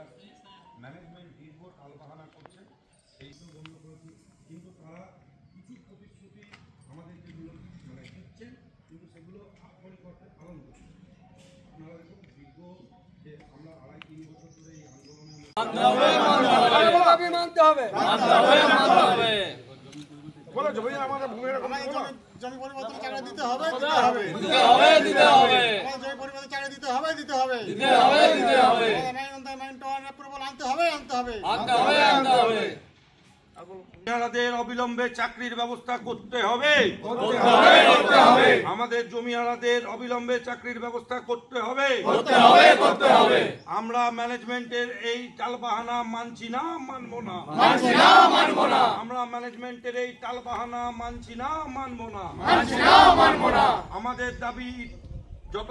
আসছি। ম্যানেজমেন্ট দীর্ঘ টালবাহানা করছে, সেই তো বন্ধ করেছি, কিন্তু তারা কিছু প্রতিশ্রুতি আমাদেরকে মানে দিচ্ছেন, কিন্তু সেগুলো পরিবর্তে পালন করছে। আপনারা দেখুন দীর্ঘ যে আমরা 2.5-3 বছর ধরে এই আন্দোলনের মানতে হবে। জমি পরিবর্তন চাকরি দিতে হবে, জমি পরিবর্তন চাকরি দিতে হবে। আনতে হবে। জমিহারাদের অবিলম্বে চাকরির ব্যবস্থা করতে হবে। আমাদের জমিহারাদের অবিলম্বে চাকরির ব্যবস্থা করতে হবে। আমরা ম্যানেজমেন্টের এই টালবাহানা মানছি না, মানব না। আমরা ম্যানেজমেন্টের এই টালবাহানা মানছি না, মানব না। আমাদের দাবি যত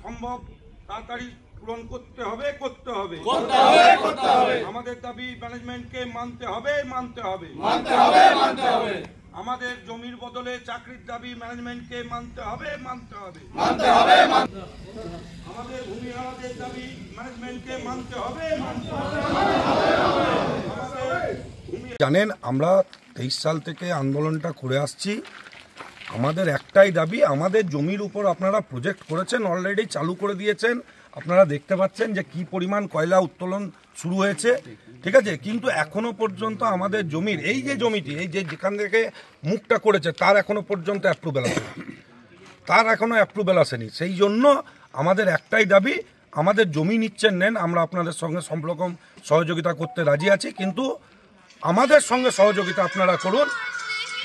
সম্ভব তাড়াতাড়ি পূরণ করতে হবে। আমাদের দাবি ম্যানেজমেন্টকে মানতে হবে। আমাদের জমির বদলে চাকরির দাবি ম্যানেজমেন্টকে মানতে হবে। আমাদের ভূমিহারাদের দাবি ম্যানেজমেন্টকে মানতে হবে। জানেন, আমরা 23 সাল থেকে আন্দোলনটা করে আসছি। আমাদের একটাই দাবি, আমাদের জমির উপর আপনারা প্রজেক্ট করেছেন, অলরেডি চালু করে দিয়েছেন। আপনারা দেখতে পাচ্ছেন যে কি পরিমাণ কয়লা উত্তোলন শুরু হয়েছে, ঠিক আছে, কিন্তু এখনো পর্যন্ত আমাদের জমির এই যে জমিটি, এই যে যেখান থেকে মুখটা করেছে তার এখনো পর্যন্ত অ্যাপ্রুভেল আসেনি। সেই জন্য আমাদের একটাই দাবি, আমাদের জমি নিচ্ছেন নেন, আমরা আপনাদের সঙ্গে সব রকম সহযোগিতা করতে রাজি আছি, কিন্তু আমাদের সঙ্গে সহযোগিতা আপনারা করুন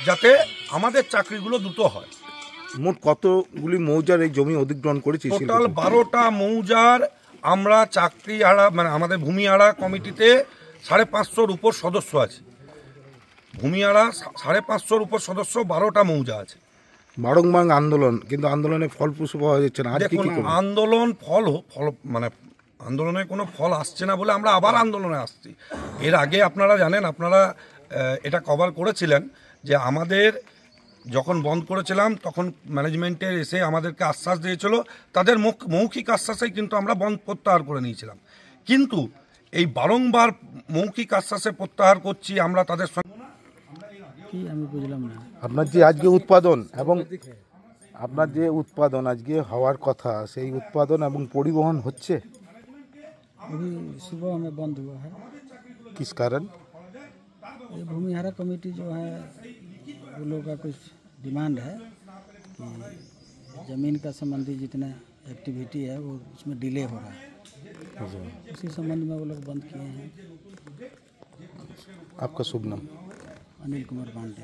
যাতে আমাদের চাকরিগুলো দ্রুত হয়। মোট কতগুলি মৌজার এই জমি অধিগ্রহণ করেছি? টোটাল 12টা মৌজার আমরা চাকরি হারা মানে আমাদের ভূমিহারা কমিটিতে 550-র উপর সদস্য আছে। ভূমিহারা 550-র উপর সদস্য, 12টা মৌজা আছে। বারংবার আন্দোলন, কিন্তু আন্দোলনে ফলপ্রসূ পাওয়া যাচ্ছে না। দেখুন, আন্দোলন মানে আন্দোলনের কোনো ফল আসছে না বলে আমরা আবার আন্দোলনে আসছি। এর আগে আপনারা জানেন, আপনারা এটা কভার করেছিলেন যে আমাদের যখন বন্ধ করেছিলাম তখন ম্যানেজমেন্টের এসে আমাদেরকে আশ্বাস দিয়েছিল, তাদের মৌখিক আশ্বাসেই কিন্তু আমরা বন্ধ প্রত্যাহার করে নিয়েছিলাম। কিন্তু এই বারংবার মৌখিক আশ্বাসে প্রত্যাহার করছি আমরা তাদের সঙ্গে। আমি বুঝলাম না, আপনার যে আজকে উৎপাদন এবং আপনার যে উৎপাদন আজকে হওয়ার কথা, সেই উৎপাদন এবং পরিবহন হচ্ছে? अभी सुबह में बंद हुआ है। किस कारण? ये भूमिहारा कमेटी जो है वो लोग का कुछ डिमांड है कि ज़मीन का संबंधी जितना एक्टिविटी है वो उसमें डिले हो रहा है, उसी संबंध में वो लोग बंद किए हैं। आपका शुभ नाम? अनिल कुमार पांडे।